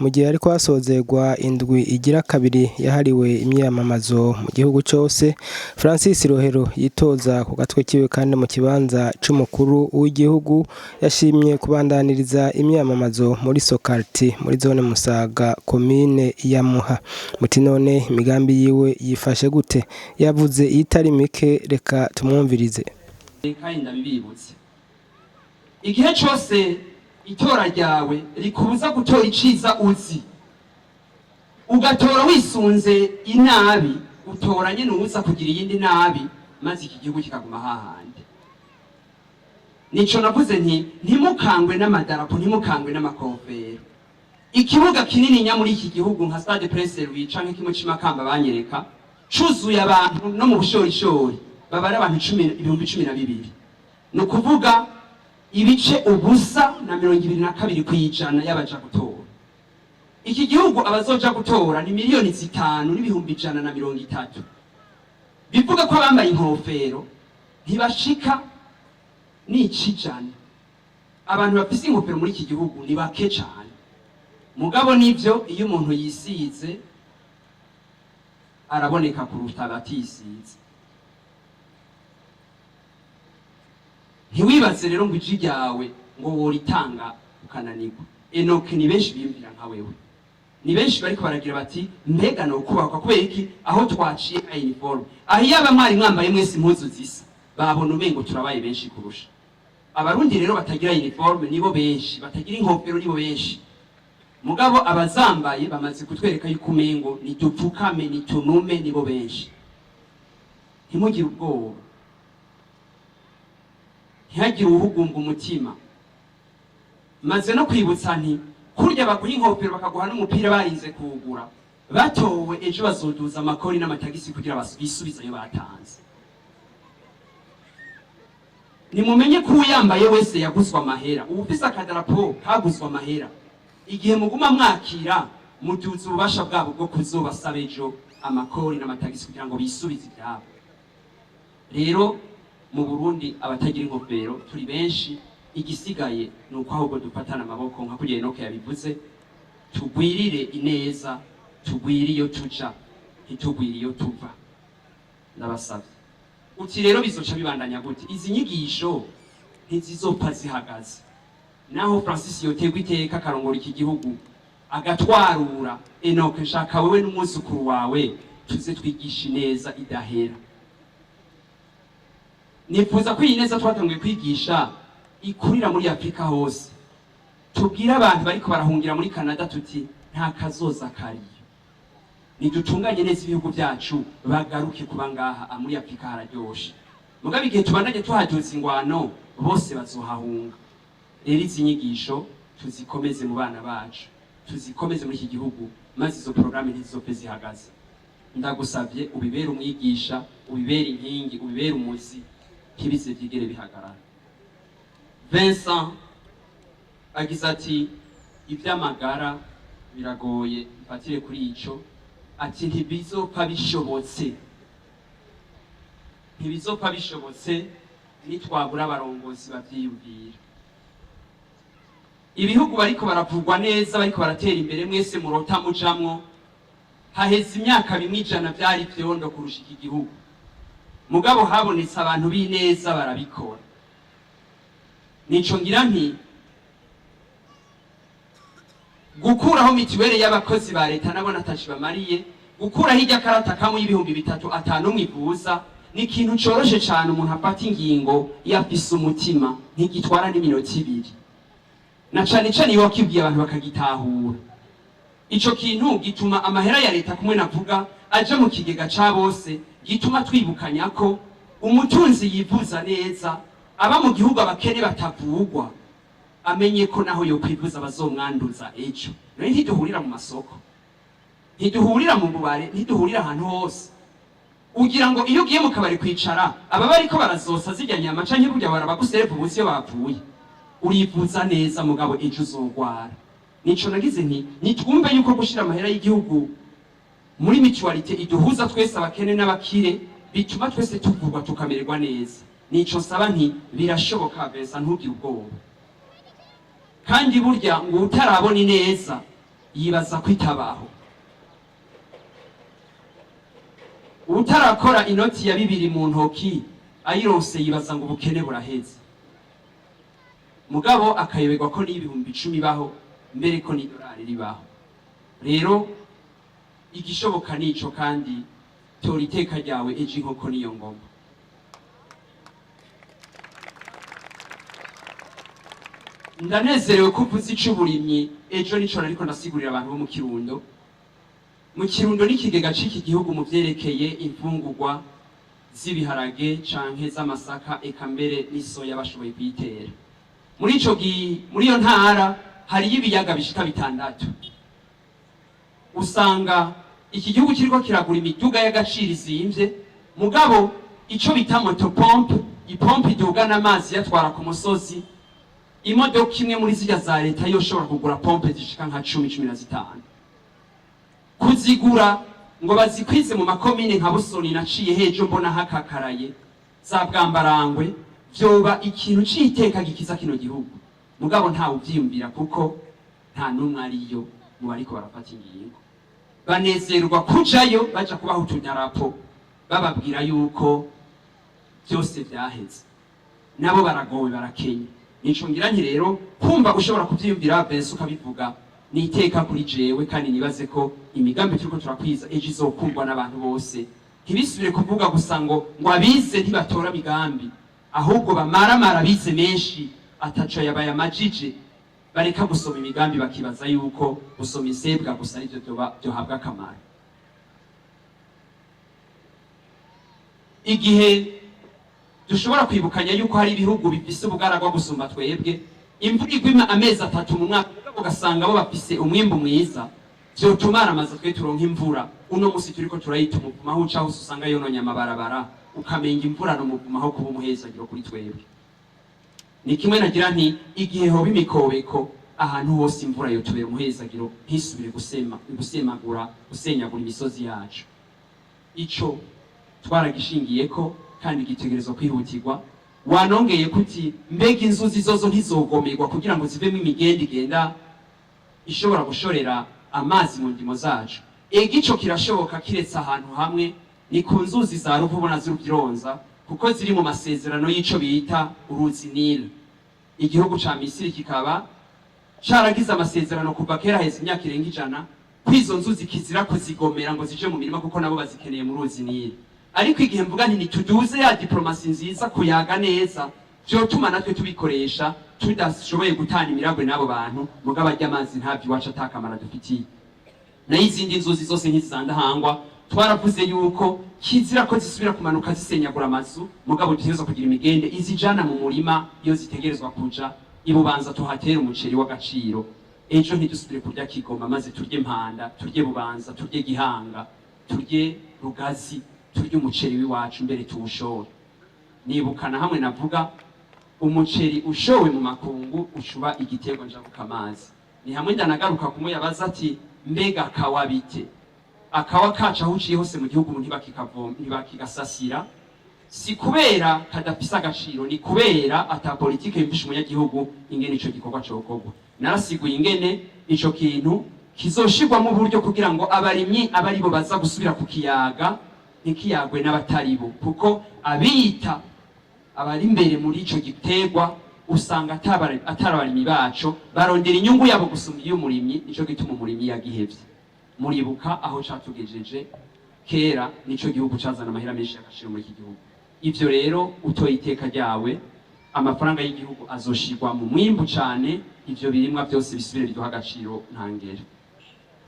mu gihe ariko hasozerwa indwi igira kabiri yahariwe imyamamazo mu gihugu cyose. Francis Rohero yitoza ku gatwe kiwe kandi mu kibanza c'umukuru w'igihugu yashimye kubandaniriza imyamamazo muri Sokarti muri zone Musaga komine ya Muha. Muti none imigambi yiwe yifashe gute? Yavuze itari mike, reka tumwumvirize. Kandi ndabibibutse igihe cyose itora ryawe rikubuza gutora iciza uzi ugatora wisunze inabi, utora nyene uza kugira iyindi nabi, maze iki gihugu kikaguma hahandi. Nico navuze nti ntimukangwe n'amadarapo, ntimukangwe n'amakofero. Ikibuga kinini nya muri iki gihugu nka Stade Prince Louis canke kimwe c'imakamba banyereka cuzuye abantu no mu bushorishori babara abantu 10,012. No kuvuga ibice ubusa na 22 kwijana y'abaja gutora. Iki gihugu abazoja gutora ni miliyoni 5 n'ibihumbi 130. Bivuga ko abambaye inkofero ntibashika n'ikijana. Abantu bafise inkofero muri iki gihugu ni bake cyane. Mugabo nivyo iyo umuntu yisize araboneka kuruta abatisize. Ntiwibaze rero ngo iji ryawe ngo woritanga ukananirwa. Enoke ni benshi biyumvira nka wewe. Ni benshi bariko baragira bati mbega no kubakwa kubera iki aho twaciye uniform. Aho yaba mwari mwambaye mwese impuzu zisa babona umengo turabaye benshi kurusha. Abarundi rero batagira uniform nibo benshi, batagira inkofero nibo benshi. Mugabo abazambaye bamaze kutwereka yuko umengo ni dupfukame ni tunume nibo benshi. Ntimugire ubwoba, ntihagire uhugumba umutima. Maze no kwibutsa nti kurya baguha inkofero bakaguha n'umupira barinze kuwugura, batowe ejo bazoduza amakori n'amatagisi kugira bisubize ayo batanze. Nimumenye ko uyambaye wese yaguzwa amahera, ubufise akadarapo kaguzwa amahera. Igihe muguma mwakira muduza ububasha bwabo bwo kuzobasaba ejo amakori n'amatagisi kugira ngo bisubize ibyabo. Rero mu Burundi abatagira inkofero turi benshi, igisigaye nuko ahubwo dufatana amaboko nka kugira Enoke yabivuze, tugwirire ineza, tugwire iyo tuja, ntitugwire iyo tuva. Ndabasavye uti rero bizoca bibandanya gute? Izi nyigisho ntizizopfa zihagaze. Naho Francis yotegwa iteka akarongora iki gihugu agatwarura, Enoke nshaka wewe n'umuzukuru wawe tuze twigisha ineza idahera. Nifuza ko iyi neza twatanguye kwigisha ikurira muri Afrika hose. Tubwira abantu bariko barahungira muri Canada tuti nta kazoza kariyo. Nidutunganye neza ibihugu byacu bagaruke kuba ngaha muri Afrika hararyoshe. Mugabe igihe tubandanye tuhaduza ingwano bose bazohahunga. Rero izi nyigisho tuzikomeze mu bana bacu, tuzikomeze muri iki gihugu, maze izo programme ntizopfe zihagaze. Ndagusavye ubibere umwigisha, ubibere inkingi, ubibere umuzi, kibize vyigere bihagarara. Vincent agize ati ivy'amagara biragoye, mfatire kuri ico, ati ntibizopfa bishobotse. Ntibizopfa bishobotse nitwabura abarongozi bavyiyumvira. Ibihugu bariko baravugwa neza, bariko baratera imbere mwese murota mujamwo, haheze imyaka 100 byari vyondo kurusha iki gihugu. Mugabo habonetse abantu bineza barabikora. Nico ngira nti gukuraho mitiwere y'abakozi ba leta nabo natashi bamariye, gukuraho ijya karata kamwe y'ibihumbi 3 atanu mwivuza ni ikintu coroshe cyane. Umuntu afata ingingo yafise umutima ntigitwara n'iminota 2, na cane cane iyo wakibwiye abantu bakagitahura. Ico kintu gituma amahera ya leta kumwe navuga aje mu kigega ca bose, gituma twibukanya ko umutunzi yivuza neza, aba mu gihugu abakene batavugwa, amenye ko naho yo kwivuza bazomwanduza ejo. Rero ntiduhurira mu masoko, ntiduhurira mu bubare, ntiduhurira ahantu hose. Ugira ngo iyo ugiye mu kabari kwicara aba bariko barazosa zijya nyama canke burya barabagusereva ubuzi yo bapfuye, urivuza neza mugabo ejo uzogwara. Nico nagize nti nitwumve yuko gushira amahera y'igihugu muri mutualite iduhuza twese abakene n'abakire bituma twese tuvugwa tukamererwa neza. Nico saba nti birashoboka beza ntugire ubwoba. Kandi burya ngo utarabona neza yibaza ko itabaho. Utarakora inoti ya 2 mu ntoki ayirose yibaza ngo ubukene buraheze, mugabo akayoberwa ko n'ibihumbi 10 baho, mbere ko n'idolari ribaho. Rero igishoboka nico, kandi tora iteka ryawe ejo inkoko niyo ngoma. Ndanezerewe ko uvuze icuburimyi ejo nico nariko ndasigurira abantu bo mu Kirundo. Mu Kirundo n'ikigega c'iki gihugu mu vyerekeye imfungurwa z'ibiharage canke z'amasaka, eka mbere n'isoya bashoboye kuyitera. Muri iyo ntara hari ibiyaga bishika 6. Usanga iki gihugu kiriko kiragura imiduga y'agaciro izimvye, mugabo ico bita motopompe, ipompe idugana amazi yatwara ku musozi, imodoka imwe muri zirya za leta yoshobora kugura pompe zishika nka 10-15. Kuzigura ngo bazikwize mu makomine nka Busoni naciye hejo mbona hakakaraye za Bwambarangwe, vyoba ikintu c'iteka gikiza kino gihugu, mugabo ntawe uvyiyumvira kuko nta numwe ariyo mu bariko barafata ingingo. Banezerwa kujayo baja kubaha utunyarapo bababwira yuko byose vyaheze, nabo baragowe barakenye. Nico ngira nti rero kumva ushobora kuvyiyumvira bense ukabivuga ni iteka kuri jewe, kandi nibaze ko imigambi turiko turakwiza ejo izokumvwa n'abantu bose. Ntibisubire kuvuga gusa ngo abize ntibatora migambi, ahubwo bamaramara bize menshi ataco yabaye amajije, bareka gusoma imigambi bakibaza yuko gusoma isebwa gusa arivyo byohabwa akamaro. Igihe dushobora kwibukanya yuko hari ibihugu bifise ubugaragwa gusumba twebwe, imvura igwima amezi 3 mu mwaka, ugasanga bo bafise umwimbu mwiza, vyotumara amaze twe turonka imvura. Uno musi turiko turayita umuvuma, aho uca hose usanga yononye amabarabara, ukamenga imvura no muvuma aho kuba umuhezagiro kuri twebwe. Ni kimwe nagira nti igihe hoba imikobeko ahantu hose imvura yotubera umuhezagiro, ntisubire gusenyagura imisozi yacu. Ico twaragishingiyeko kandi gitegerezwa kwihutirwa. Wanongeye kuti mbega inzuzi zozo ntizogomerwa kugira ngo zivemo imigende igenda ishobora gushorera amazi mu ndimo zacu. Ico kirashoboka kiretse ahantu hamwe, ni ku nzuzi za Ruvubu na Ziruvyironza, kuko ziri mu masezerano y'ico bita uruzi Nile. Igihugu ca Misiri kikaba caragize amasezerano kuva kera heze imyaka irenga 100 kwizo nzuzi kizira kuzigomera ngo zije mu mirima, kuko nabo bazikeneye mu ruzi Nile. Ariko igihe mvuga nti nituduze ya diplomasi nziza kuyaga neza, vyotuma natwe tubikoresha tudashoboye gutana imiragwe n'abo bantu, mugabo ajya amazi ntavyo waca atakamara dufitiye. Na izindi nzuzi zose nk'izandahangwa twaravuze yuko kizira ko zisubira kumanuka zisenyagura amazu, mugabo dutegerezwa kugira imigende izijana mu murima iyo zitegerezwa kuja ibubanza tuhatera umuceri w'agaciro. Ejo ntidusubire kurya Kigoma maze turye Mpanda, turye Bubanza, turye Gihanga, turye Rugazi, turye umuceri w'iwacu mbere tuwushore. Nibukana hamwe navuga umuceri ushowe mu makungu ucuba igitego njabuka amazi. Ni hamwe ndanagaruka kumwe yabaza ati mbega akawa bite? Akawa kaca aho uciye hose mu gihugu ntibakigasasira, si kubera kadafise agaciro, ni kubera ata politike yumvisha umunyagihugu ingene ico gikorwa cokorwa. Narasiguye ingene ico kintu kizoshirwamo uburyo kugira ngo abarimyi abaribo baza gusubira ku kiyaga ntikiyagwe n'abataribo, kuko abita abari imbere muri ico gitegwa usanga atarabarimyi baco barondera inyungu yabo gusumba iy'umurimyi. Nico gituma umurimyi yagihevye. Muribuka aho catugejeje kera, nico gihugu cazana amahera menshi y'agaciro muri iki gihugu. Ivyo rero utoye iteka ryawe, amafaranga y'igihugu azoshirwa mu mwimbu cane, ivyo birimwa byose bisubire biduha agaciro ntangere.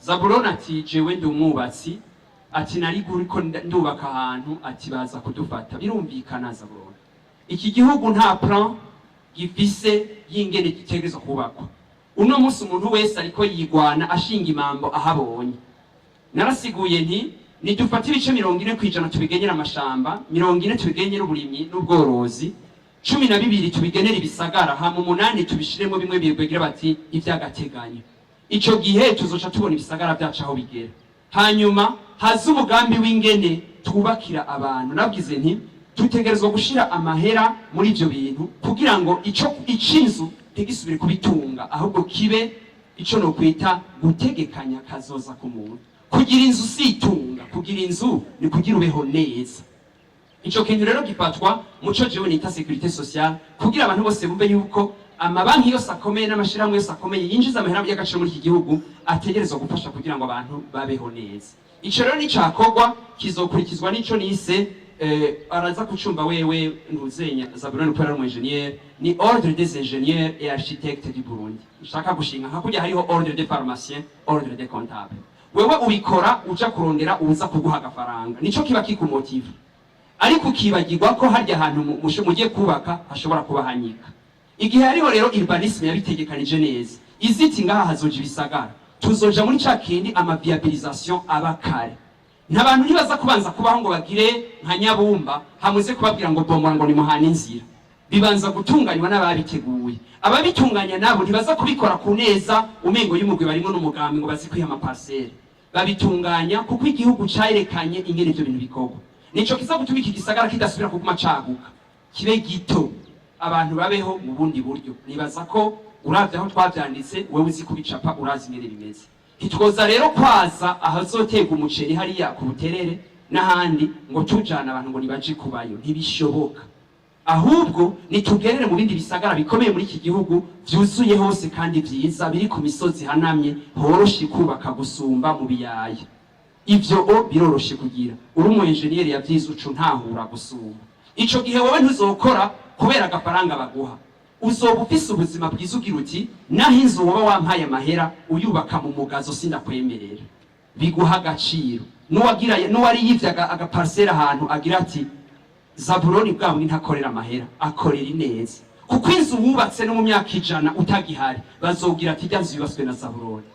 Zabuloni ati jewe ndi umwubatsi, ati nari guriko ndubaka ahantu, ati baza kudufata. Birumvikana Zabuloni, iki gihugu nta plan gifise y'ingene gitegerezwa kubakwa. Uno musi umuntu wese ariko yigwana ashinga imambo ahabonye. Narasiguye nti nidufata ibice 40% tubigenyera amashamba, 40 tubigenyera uburimyi n'ubworozi, 12 tubigenera ibisagara, hama 8 tubishiremo bimwe bigwegira bati ivy'agateganyo. Ico gihe tuzoca tubona ibisagara byacu aho bigera. Hanyuma haza umugambi w'ingene twubakira abantu. Nabwize nti tutegerezwa gushira amahera muri ivyo bintu kugira ngo ico icinzu ntigisubire kubitunga, ahubwo kibe ico no kwita gutegekanya kazoza ku muntu. Kugira inzu situnga, kugira inzu ni kugira ubeho neza. Ico kintu rero gifatwa muco jewe nita sécurité sociale kugira abantu bose bumve yuko amabanki yose akomeye n'amashirahamwe yose akomeye yinjiza amahera y'agaciro muri iki gihugu ategerezwa gufasha kugira ngo abantu babeho neza. Ico rero ni cakogwa kizokurikizwa n'ico nise araza kucumba wewe ntuzenya Zabuloni Pera l'ingénieur ni ordre des ingénieurs et architectes du Burundi. Ushaka gushinga nka kujya hariho ordre des pharmaciens, ordre des comptables. Wewe ubikora uja kurondera uza kuguha agafaranga. Nico kiba kikumotive. Ariko ukibagirwa ko harya ahantu mugiye kubaka hashobora kuba hanyika. Igihe hariho rero urbanisme yabitegekanije neza, iziti ngaha hazoja ibisagara, tuzoja muri ca kindi ama viabilisation abakare. Ntabantu ntibaza kubanza kubaho ngo bagire nka Nyabumba hamuze kubabwira ngo bomora ngo ni muhana inzira. Bibanza gutunganywa n'ababiteguye. Ababitunganya nabo ntibaza kubikora ku neza umengo y'umugwi barimo n'umugambi ngo bazikwiha ama parcelle. Babitunganya kuko igihugu cyayerekanye ingene ivyo bintu bikorwa. Nico kiza gutuma iki gisagara kidasubira kuguma caguka. Kibe gito. Abantu babeho mu bundi buryo. Nibaza ko uravye aho twavyanditse wewe uzi kubicapa urazi ingene bimeze. Hitwoza rero kwaza ahazotega umuceri hariya ku Buterere n'ahandi ngo tujana abantu ngo nibaje kubayo ntibishoboka. Ahubwo nitugerere mu bindi bisagara bikomeye muri iki gihugu vyuzuye hose kandi vyiza biri ku misozi hanamye horoshe kubaka gusumba mu biyaya. Ivyo biroroshe kugira. Uri umu engineer yavyize ucu ntahura gusumba. Ico gihe wowe ntuzokora kubera agafaranga baguha. Uzoba ufise ubuzima bwiza ugira uti naho inzu woba wampaye amahera uyubaka mu mugazo sindakwemerera. Biguha agaciro. N'uwari yivyaga agaparcelle ahantu agira ati Zabuloni bwamwe ntakorera amahera akorera ineza. Kuko inzu wubatse no mu myaka 100 utagihari bazogira ati rya nzu yubatswe na Zabuloni.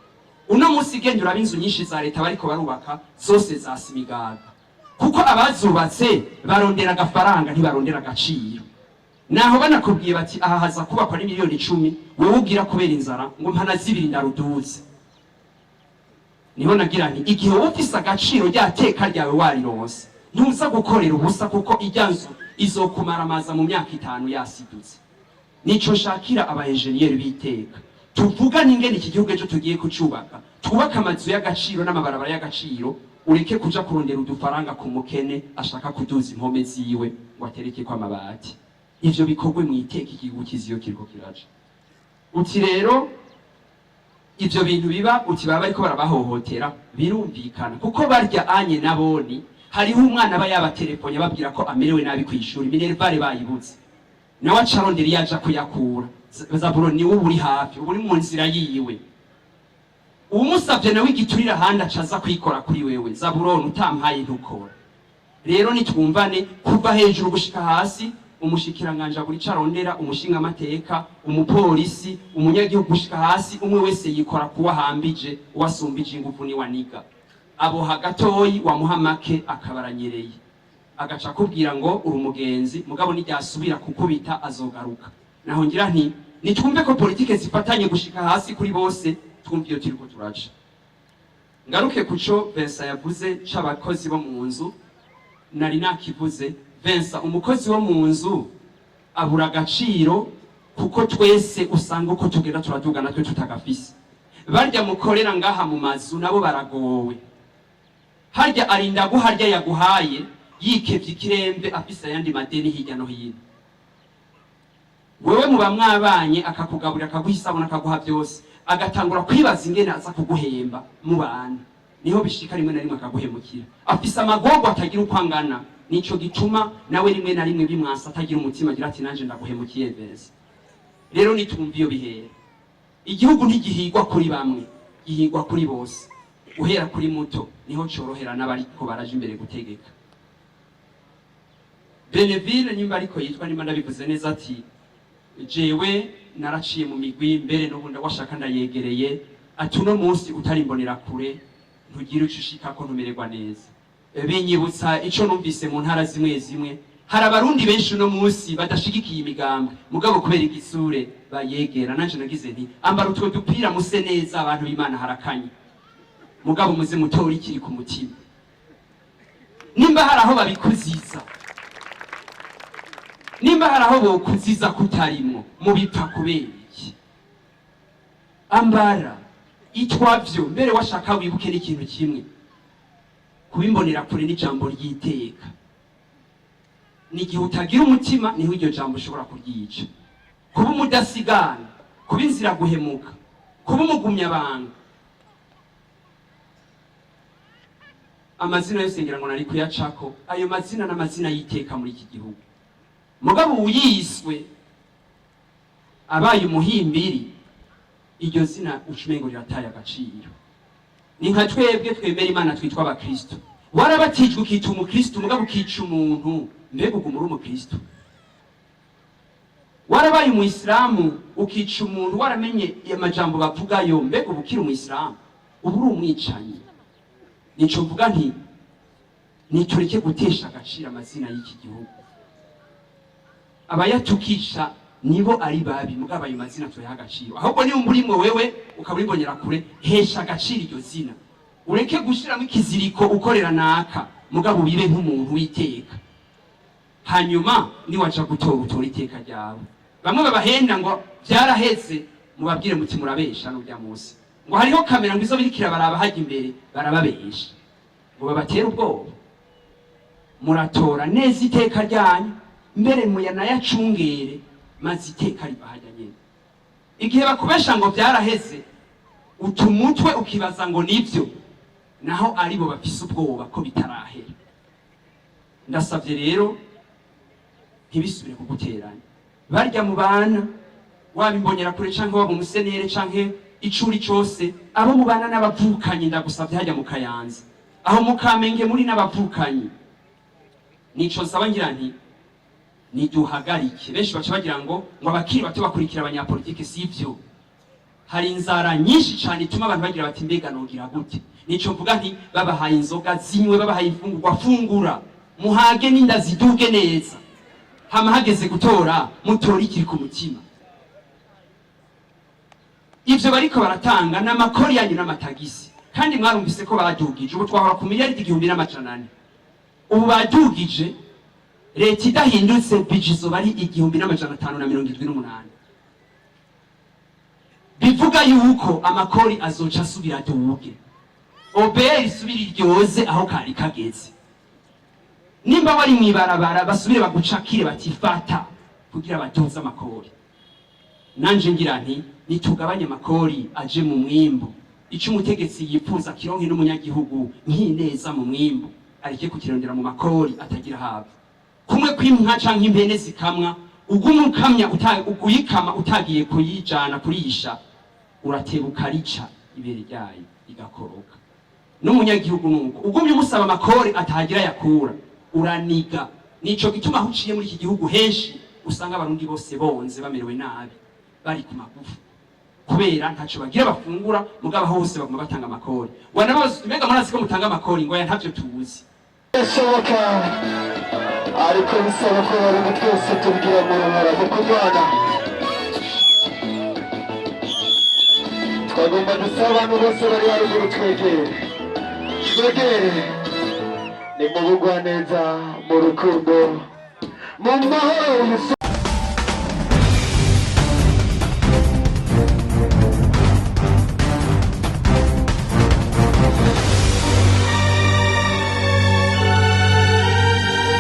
Uno musi gende uraba inzu nyinshi za leta bariko barubaka zose zasimigaga. Kuko abazubatse barondera agafaranga ntibarondera agaciro. Naho banakubwiye bati aha haza kubakwa ni miliyoni 10 wewe ugira kubera inzara ngo mpana zibiri ndaruduze. Niho nagira nti igihe ufise agaciro ryateka ryawe warironse ntuza gukorera ubusa kuko ijyanzu izokumaramaza mu myaka 5 yasidutse. Nico shakira aba engineer biteka. Tuvuga ningene iki gihugu ejo tugiye kucubaka. Twubaka amazu y'agaciro n'amabarabara y'agaciro ureke kuja kurondera udufaranga ku mukene ashaka kuduza impome ziwe ngo atereke kwa mabati. Ivyo bikorwe mwiteka igihugu kiziyo kiriko kiraje. Uti rero ivyo bintu biba uti baba ariko barabahohotera birumvikana kuko barya anye naboni hariho umwana aba yabaterefone babwira ko amerewe nabi kwishuri minervare bayibuze. Nawe acarondera yaja kuyakura. Zabuloni niwe uri hafi uri mu nzira yiwe. Umusavye nawe igiturira handi acaza kwikora kuri wewe. Zabuloni utampaye ntukora. Rero nitwumvane kuva hejuru gushika hasi umushikiranganja buri carondera umushinga amateka umupolisi umunyagihugu gushika hasi umwe wese yikora kuwa hambije wasumbije ingufu ni waniga. Abo hagatoyi wa muhamake akabaranyereye. Agaca kubwira ngo uri umugenzi mugabo nijyasubira kukubita azogaruka. Naho ngira nti nitwumve ko politike zifatanye gushika hasi kuri bose twumve iyo turiko turaca. Ngaruke kuco Vincent yavuze c'abakozi bo mu nzu nari nakivuze. Vincent umukozi wo mu nzu abura agaciro kuko twese usanga uko tugenda turaduga natwe tutagafise. Barya mukorera ngaha mu mazu nabo baragowe. Harya arinda guharya yaguhaye yikevye ikirembe afise yandi madeni hirya no hino. Wewe muba mwabanye akakugaburira akaguhisabona akaguha byose agatangura kwibaza ingene aza kuguhemba mu bana. Niho bishika rimwe na rimwe akaguhemukira. Afise amagogo atagira uko angana. Nico gituma nawe rimwe na rimwe bimwasa atagira umutima agira ati nanje ndaguhemukiye Vincent. Rero nitumva iyo bihera. Igihugu ntigihigwa kuri bamwe, gihigwa kuri bose. Uhera kuri muto niho corohera n'abariko baraje imbere gutegeka. Beneville nyimba ariko yitwa nimba ndabivuze neza ati jewe naraciye mu migwi mbere n'ubundi washaka ndayegereye ati uno munsi utarimbonera kure ntugira ucushika ko ntumererwa neza. Binyibutsa ico numvise mu ntara zimwe zimwe hari abarundi benshi no munsi badashigikiye imigambwe mugabo kubera igisure bayegera. Nanje nagize nti ambara utwo dupira muse neza abantu b'Imana harakanye mugabo muze mutori kiri ku mutima. Nimba hari aho babikuziza nimba hari aho bokuziza kutarimwo mubipfa kubera iki? Ambara itwavyo mbere washaka wibuke n'ikintu kimwe kubimbonera kure n'ijambo ry'iteka n'igihe utagira umutima niho iryo jambo ushobora kuryica kuba umudasigana kuba inzira guhemuka kuba umugumyabanga amazina yose ngira ngo nari kuyacako ayo mazina n'amazina y'iteka muri iki gihugu mugabo uyiswe abaye umuhimbiri iryo zina ucumengo rirataye agaciro ni nka twebwe twemera imana twitwa abakristo warabatijwe ukita umukristo mugabo ukica umuntu mbega uguma uri umukristo warabaye umuyisilamu ukica umuntu waramenye amajambo bavugayo mbega uba ukiri umuyisilamu uba uri umwicanyi nico mvuga nti nitureke gutesha agaciro amazina y'iki gihugu abayatukisha nibo ari babi mugabo ayo mazina tuyaha agaciro ahubwo niba mburimwe wewe ukaburimbonera kure hesha agaciro iryo zina ureke gushiramo ikiziriko ukorera naka mugabo bibe nk'umuntu witeka hanyuma niwaca gutora iteka ryawe bamwe babahenda ngo byaraheze mubabwire muti murabesha n'urya munsi ngo hariho kamera ngo izo birikira baraba hajya imbere barababesha ngo babatera ubwoba muratora neza iteka ryanyu mbere muyanayacungere maze iteka ribahajya nyene igihe bakubesha ngo byaraheze utumutwe ukibaza ngo nivyo naho aribo bafise ubwoba ko bitarahera ndasavye rero ntibisubire kuguteranya barya mu bana wabimbonera kure canke waba umusenere canke icuri cose abo mu bana n'abavukanye ndagusavye hajya mu Kayanza aho mu Kamenge muri n'abavukanye nico nsaba ngira nti niduhagarike benshi baca bagira ngo abakiri bato bakurikira abanyapolitike sivyo hari inzara nyinshi cyane ituma abantu bagira bati mbega nogira gute nico mvuga nti babahaye inzoga zinywe babahaye ifungurwa fungura muhage n'inda ziduge neza hama hageze gutora mutora ikiri ku mutima ivyo bariko baratanga n'amakori yanyu n'amatagisi kandi mwarumvise ko badugije ubu twahora ku miliyari 1,400 ubu badugije leta idahindutse bijizo bari 1,578 bivuga yuko amakori azoca asubira duge oberi subira iryoze aho kari kageze nimba wari mwibarabara basubire bagucakire batifata kugira batoza amakori nanje ngira nti nitugabanye amakori aje mu mwimbo ico umutegetsi yipfuza kironke n'umunyagihugu nkineza mu mwimbo arike kukirondera mu makori atagira haba kumwe kw'inka canke impene zikamwa ugumukamya uyikama utagiye kuyijana kurisha uratebuka rica ibere ryayo igakoroka n'umunyagihugu nuko ugumye umusaba amakori atagira yakura uraniga nico gituma aho uciye muri iki gihugu henshi usanga abarundi bose bonze bamerewe nabi bari ku magufu kubera ntaco bagira bafungura mugabo hose baguma batanga amakori wanabaza mbega murazi ko mutanga amakori ngo ya ntavyo tubuzi eshoboka ariko bisaba ko bari twese tubwira mu rumara kuko Rwanda twagomba gusaba abantu bose bari haruguru twegere ni mu bugwaneza mu rukundo mu mahoro